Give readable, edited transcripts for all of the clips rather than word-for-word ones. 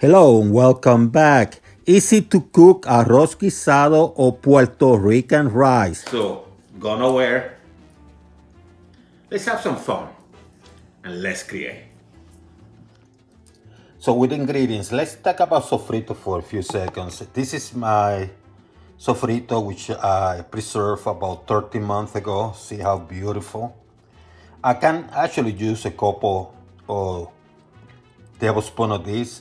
Hello and welcome back. Easy to cook arroz guisado or Puerto Rican rice. So, go nowhere. Let's have some fun and let's create. So with ingredients, let's talk about sofrito for a few seconds. This is my sofrito which I preserved about 30 months ago. See how beautiful. I can actually use a couple of tablespoons of this,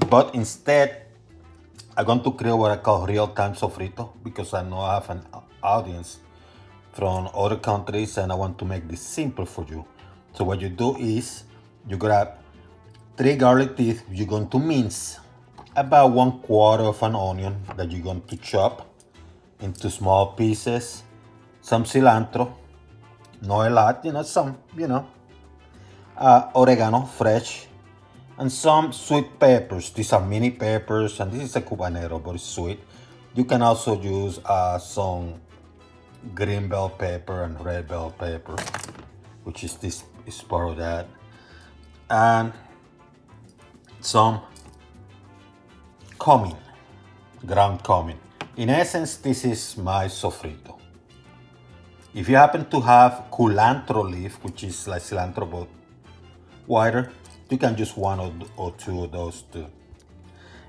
but instead I'm going to create what I call real-time sofrito because I know I have an audience from other countries and I want to make this simple for you. So what you do is you grab 3 garlic teeth. You're going to mince about 1/4 of an onion that you're going to chop into small pieces. Some cilantro, not a lot, some, oregano, fresh, and some sweet peppers. These are mini peppers, and this is a cubanero, but it's sweet. You can also use some green bell pepper and red bell pepper, which is this is part of that, and some cumin, ground cumin. In essence, this is my sofrito. If you happen to have culantro leaf, which is like cilantro but wider, you can use 1 or 2 of those too.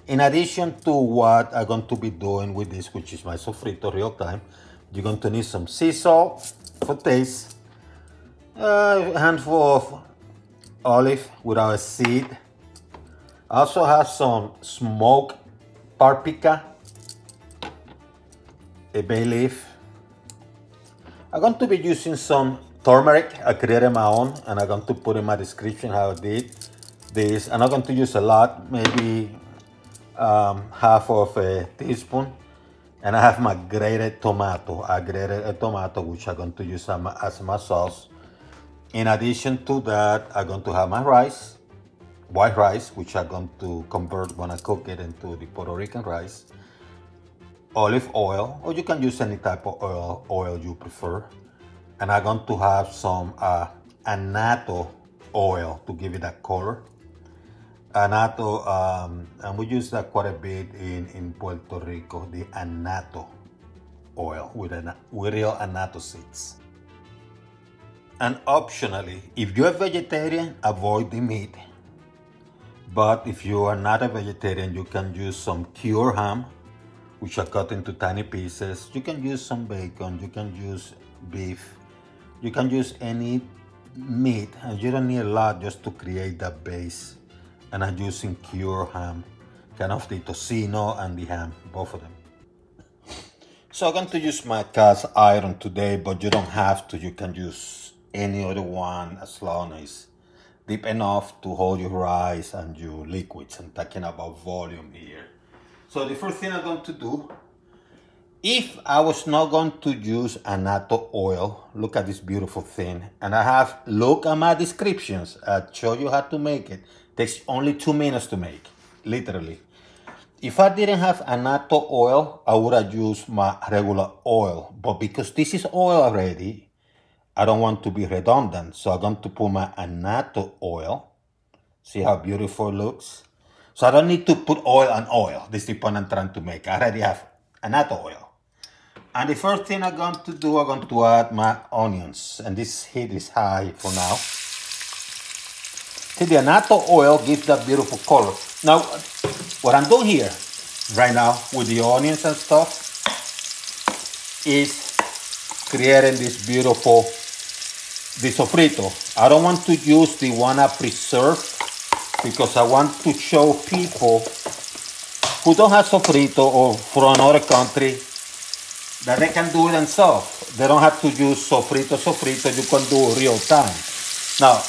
In addition to what I'm going to be doing with this, which is my sofrito real time, you're going to need some sea salt for taste, a handful of olive without a seed. I also have some smoked paprika, a bay leaf. I'm going to be using some turmeric. I created my own and I'm going to put in my description how I did this. I'm not going to use a lot, maybe half of a teaspoon. And I have my grated tomato. I grated a tomato which I'm going to use as my sauce. In addition to that, I'm going to have my rice, white rice, which I'm going to convert when I cook it into the Puerto Rican rice. Olive oil, or you can use any type of oil you prefer. And I'm going to have some annatto oil to give it that color. Annatto, and we use that quite a bit in Puerto Rico, the annatto oil with real annatto seeds. And optionally, if you're a vegetarian, avoid the meat. But if you are not a vegetarian, you can use some cured ham, which are cut into tiny pieces. You can use some bacon, you can use beef, you can use any meat, and you don't need a lot just to create that base. And I'm using cured ham, kind of the tocino and the ham, both of them. So I'm going to use my cast iron today, but you don't have to. You can use any other one as long as deep enough to hold your rice and your liquids. I'm talking about volume here. So the first thing I'm going to do, if I was not going to use annatto oil, look at this beautiful thing. And I have, look at my descriptions. I show you how to make it. Takes only 2 minutes to make, literally. If I didn't have annatto oil, I would have used my regular oil. But because this is oil already, I don't want to be redundant. So I'm going to put my annatto oil. See how beautiful it looks? So I don't need to put oil on oil. This is the point I'm trying to make. I already have annatto oil. And the first thing I'm going to do, I'm going to add my onions. And this heat is high for now. See, the annatto oil gives that beautiful color. Now, what I'm doing here right now with the onions and stuff is creating this beautiful sofrito. I don't want to use the one I preserved because I want to show people who don't have sofrito or from another country that they can do it themselves. They don't have to use sofrito. You can do real time. Now,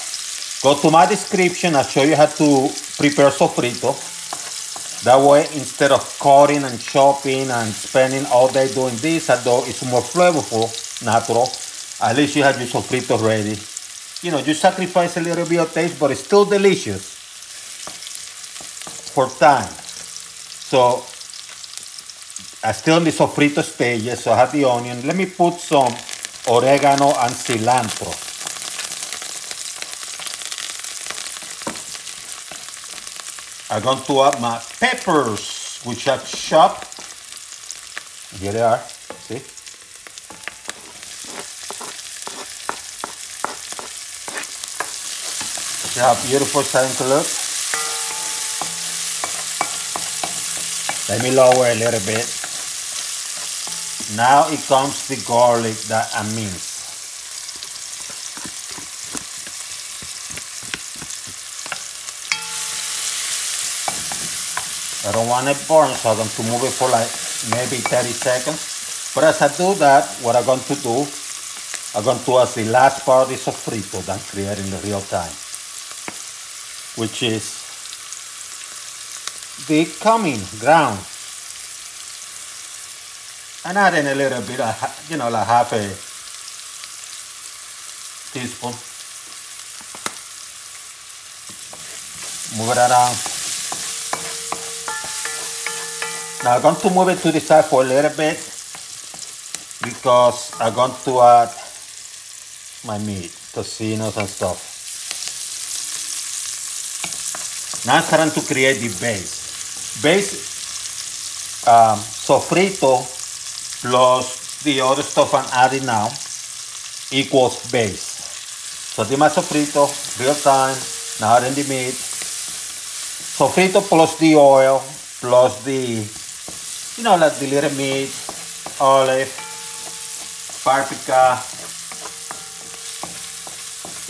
go to my description. I'll show you how to prepare sofrito. That way, instead of cutting and chopping and spending all day doing this, although it's more flavorful, natural, at least you have your sofrito ready. You sacrifice a little bit of taste, but it's still delicious for time. So, I'm still in the sofrito stages, so I have the onion. Let me put some oregano and cilantro. I'm going to add my peppers, which are chopped. Here they are, see? See how beautiful it's starting to look? Let me lower a little bit. Now it comes the garlic that I minced. I don't want it burnt, so I'm going to move it for like maybe 30 seconds. But as I do that, what I'm going to do, I'm going to add the last part of the sofrito that I'm creating in real time, which is the cumin ground. And adding a little bit, you know, like half a teaspoon. Move it around. Now I'm going to move it to the side for a little bit because I'm going to add my meat, tocinos and stuff. Now I'm starting to create the base. Sofrito plus the other stuff I'm adding now equals base. So the my sofrito, real time, now adding the meat. Sofrito plus the oil, plus the, you know, like the little meat, olive, paprika.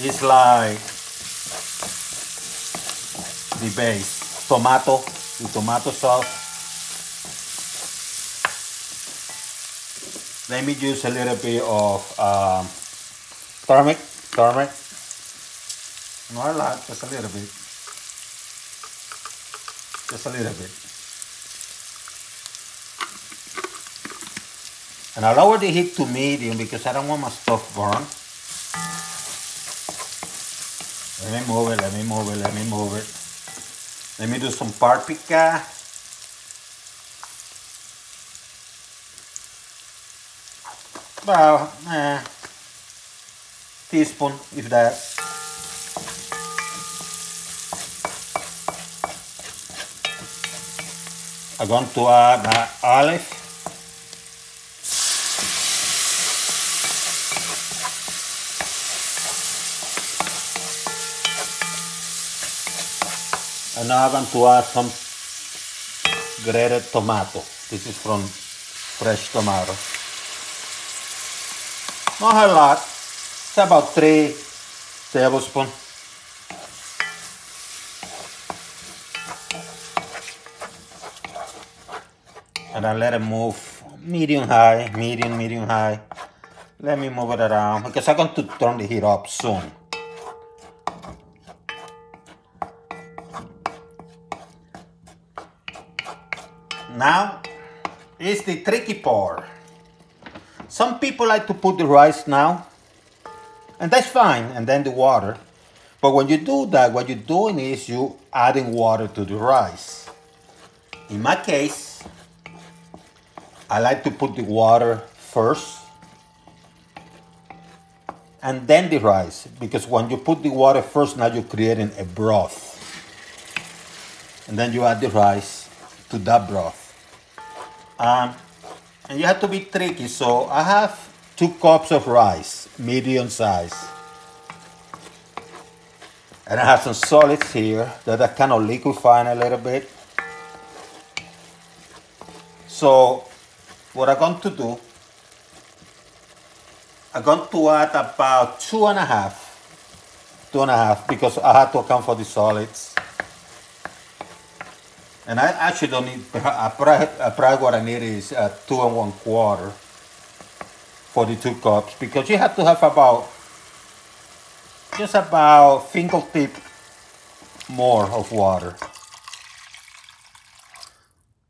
It's like the base. Tomato, the tomato sauce. Let me use a little bit of turmeric. Not a lot, just a little bit. Just a little bit. And I lower the heat to medium because I don't want my stuff burned. Let me move it, let me move it, let me move it. Let me do some paprika. About teaspoon, if that. I'm going to add my olive. And now I'm going to add some grated tomato. This is from fresh tomato. Not a lot. It's about 3 tablespoons. And I let it move medium high. Let me move it around because I'm going to turn the heat up soon. Now is the tricky part. Some people like to put the rice now, and that's fine, and then the water. But when you do that, what you're doing is you adding water to the rice. In my case, I like to put the water first and then the rice, because when you put the water first, now you're creating a broth. And then you add the rice to that broth. And you have to be tricky, so I have 2 cups of rice, medium size. And I have some solids here that are kind of liquefying a little bit. So what I'm going to do, I'm going to add about 2.5, because I have to account for the solids. And I actually don't need, probably what I need is 2 1/4 for the 2 cups, because you have to have about, just about fingertip more of water.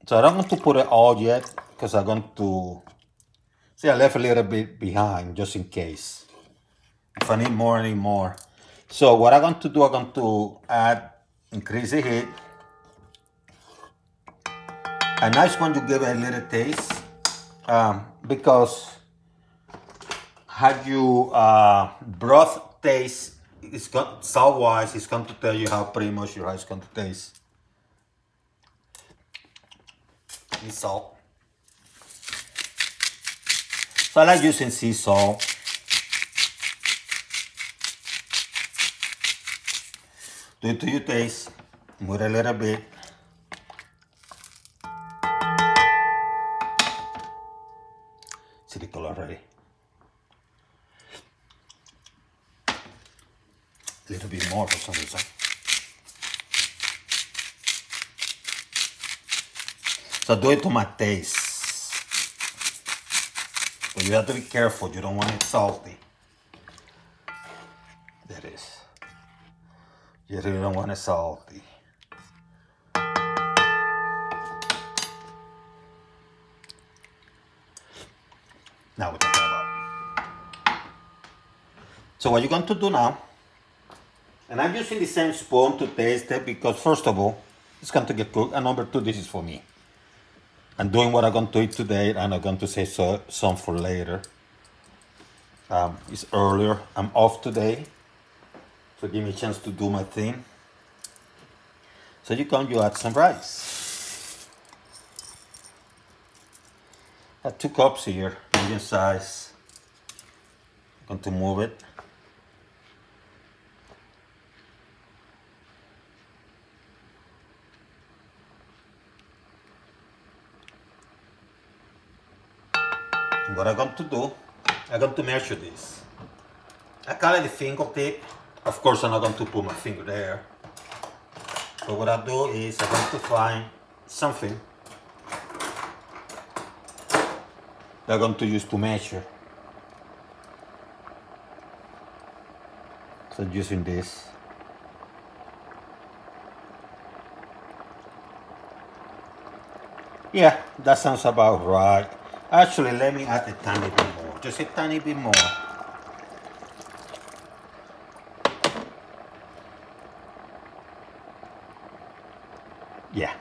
So I'm not going to put it all yet, because I'm going to, see, I left a little bit behind just in case. If I need more, I need more. So what I'm going to do, I'm going to increase the heat. A nice one, you give it a little taste, because how you broth taste, salt-wise, it's going to tell you how pretty much your rice is going to taste. Is salt. So I like using sea salt. Do it to your taste. Move it a little bit. See the color already. A little bit more for some reason. So do it to my taste. But you have to be careful, you don't want it salty. There it is. You really don't want it salty. Now we're talking about. So what you're going to do now, and I'm using the same spoon to taste it because first of all, it's going to get cooked, and number two, this is for me. I'm doing what I'm going to eat today, and I'm going to save some for later. It's earlier. I'm off today, so give me a chance to do my thing. So you add some rice. I have 2 cups here, medium size. I'm going to move it. What I'm going to do, I'm going to measure this. I call it a fingertip. Of course, I'm not going to put my finger there. But what I do is I'm going to find something that I'm going to use to measure. So using this. Yeah, that sounds about right. Actually, let me add a tiny bit more. Just a tiny bit more. Yeah.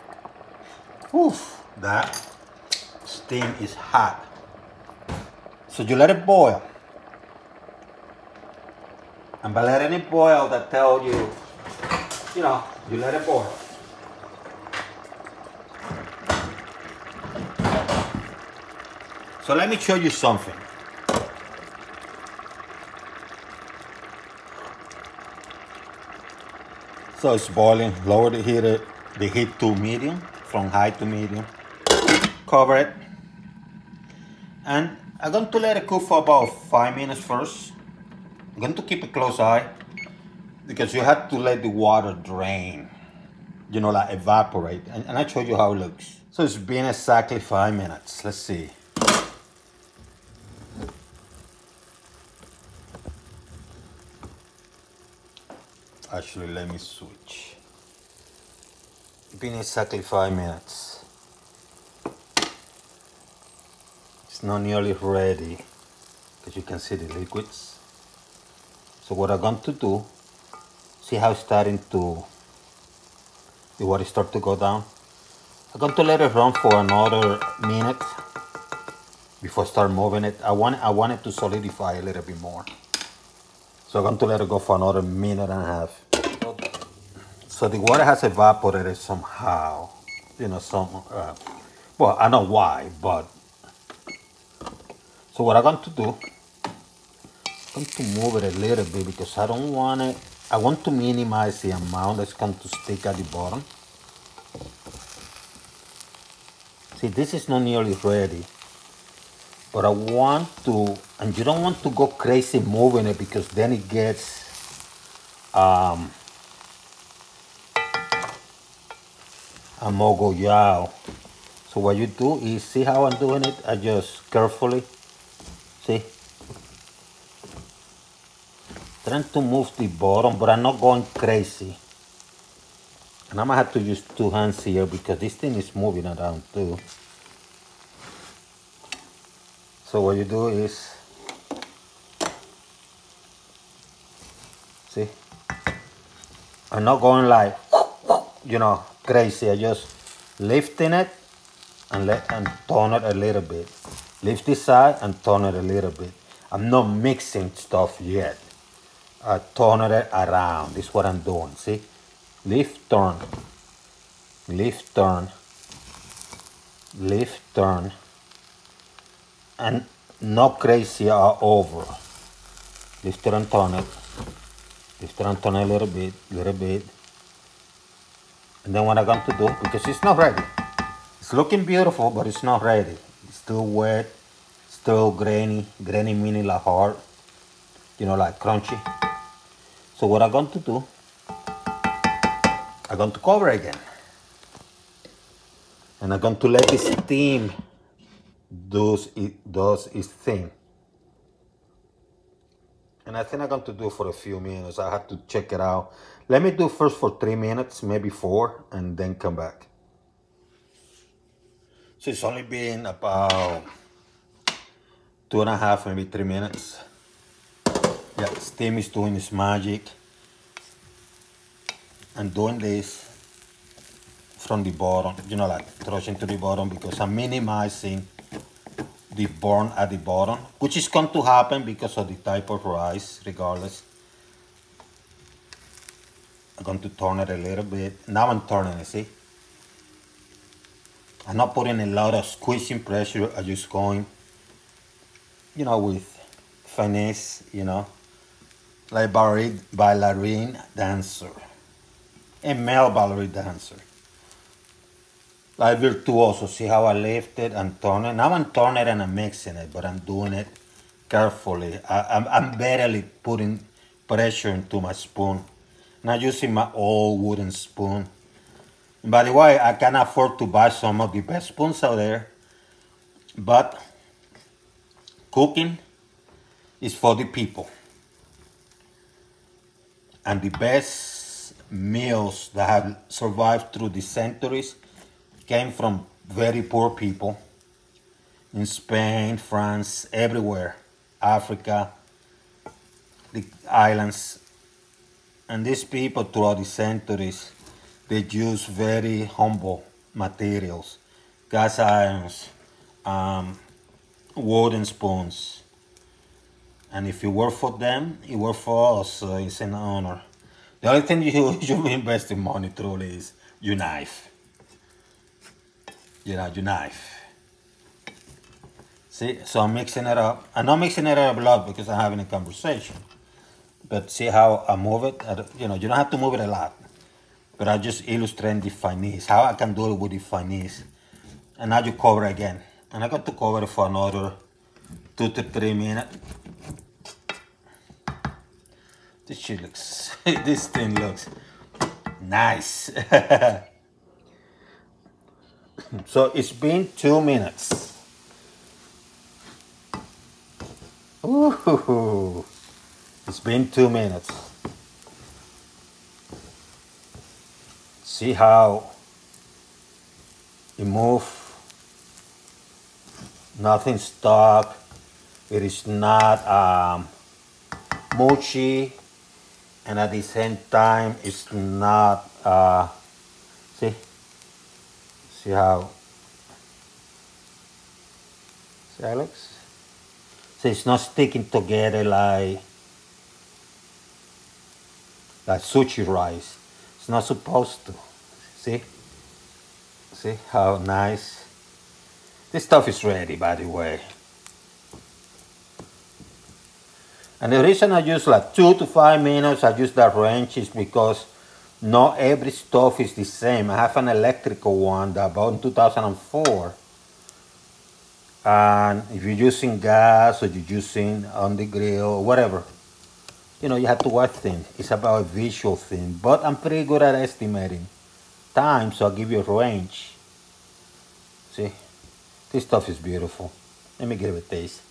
Oof, that steam is hot. So you let it boil. And by letting it boil, that tells you, you let it boil. So let me show you something. So it's boiling. Lower the heat to medium, from high to medium. Cover it. And I'm going to let it cook for about 5 minutes first. I'm going to keep a close eye because you have to let the water drain, like evaporate. And I'll show you how it looks. So it's been exactly 5 minutes. Let's see. Actually, let me switch. It's been exactly 5 minutes. It's not nearly ready because you can see the liquids. So what I'm going to do, see how it's starting to, the water start to go down. I'm going to let it run for another minute before I start moving it. I want it to solidify a little bit more. So I'm going to let it go for another minute and a half. So the water has evaporated somehow. Well, I know why, but. So what I'm going to do, I'm going to move it a little bit because I don't want it. I want to minimize the amount that's going to stick at the bottom. See, this is not nearly ready. But I want to, and you don't want to go crazy moving it because then it gets amogollado. So what you do is, see how I'm doing it? I just carefully, see? Trying to move the bottom, but I'm not going crazy. And I'm gonna have to use 2 hands here because this thing is moving around too. So what you do is, see, I'm not going like, crazy. I just lifting it and turn it a little bit. Lift this side and turn it a little bit. I'm not mixing stuff yet. I turn it around. This is what I'm doing. See, lift, turn, lift, turn. Lift, turn, and not crazy over. Lift it and turn it. Lift it and turn it a little bit. And then what I'm going to do, because it's not ready. It's looking beautiful, but it's not ready. It's still wet, still grainy meaning like hard, you know, like crunchy. So what I'm going to do, I'm going to cover again. And I'm going to let the steam does its thing. And I think I'm going to do it for a few minutes. I have to check it out. Let me do first for 3 minutes, maybe 4, and then come back. So it's only been about 2.5, maybe 3 minutes. Yeah, steam is doing its magic. I'm doing this from the bottom, you know, like thrusting to the bottom, because I'm minimizing the burn at the bottom, which is going to happen because of the type of rice, regardless. I'm going to turn it a little bit. Now I'm turning it, see? I'm not putting a lot of squeezing pressure. I'm just going, you know, with finesse, you know, like ballerine dancer, a male ballerine dancer. Like virtuoso. See how I lift it and turn it? Now I'm turning it and I'm mixing it, but I'm doing it carefully. I'm barely putting pressure into my spoon. Not using my old wooden spoon. And by the way, I can afford to buy some of the best spoons out there, but cooking is for the people. And the best meals that have survived through the centuries came from very poor people in Spain, France, everywhere, Africa, the islands. And these people throughout the centuries, they use very humble materials, gas irons, wooden spoons. And if you work for them, you work for us, so it's an honor. The only thing you invest in money truly is your knife. You know, your knife. See, so I'm mixing it up. I'm not mixing it up a lot because I'm having a conversation. But see how I move it? You know, you don't have to move it a lot. But I just illustrate the finesse, how I can do it with the finesse. And now you cover again. And I got to cover it for another 2 to 3 minutes. This shit looks, this thing looks nice. So it's been 2 minutes. Ooh, it's been 2 minutes. See how it moves? Nothing stuck. It is not mushy, and at the same time, it's not. See how? See, Alex? So it's not sticking together like sushi rice. It's not supposed to. See? See how nice? This stuff is ready, by the way. And the reason I use like 2 to 5 minutes, I use that range is because not every stove is the same. I have an electrical one that I bought in 2004. And if you're using gas or you're using on the grill or whatever, you know, you have to watch things. It's about a visual thing. But I'm pretty good at estimating time, so I'll give you a range. See? This stuff is beautiful. Let me give it a taste.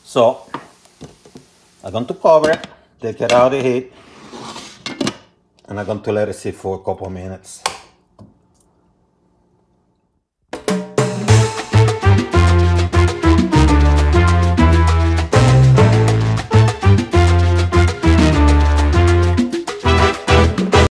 So, I'm going to cover it, take it out of the heat, and I'm going to let it sit for a couple of minutes.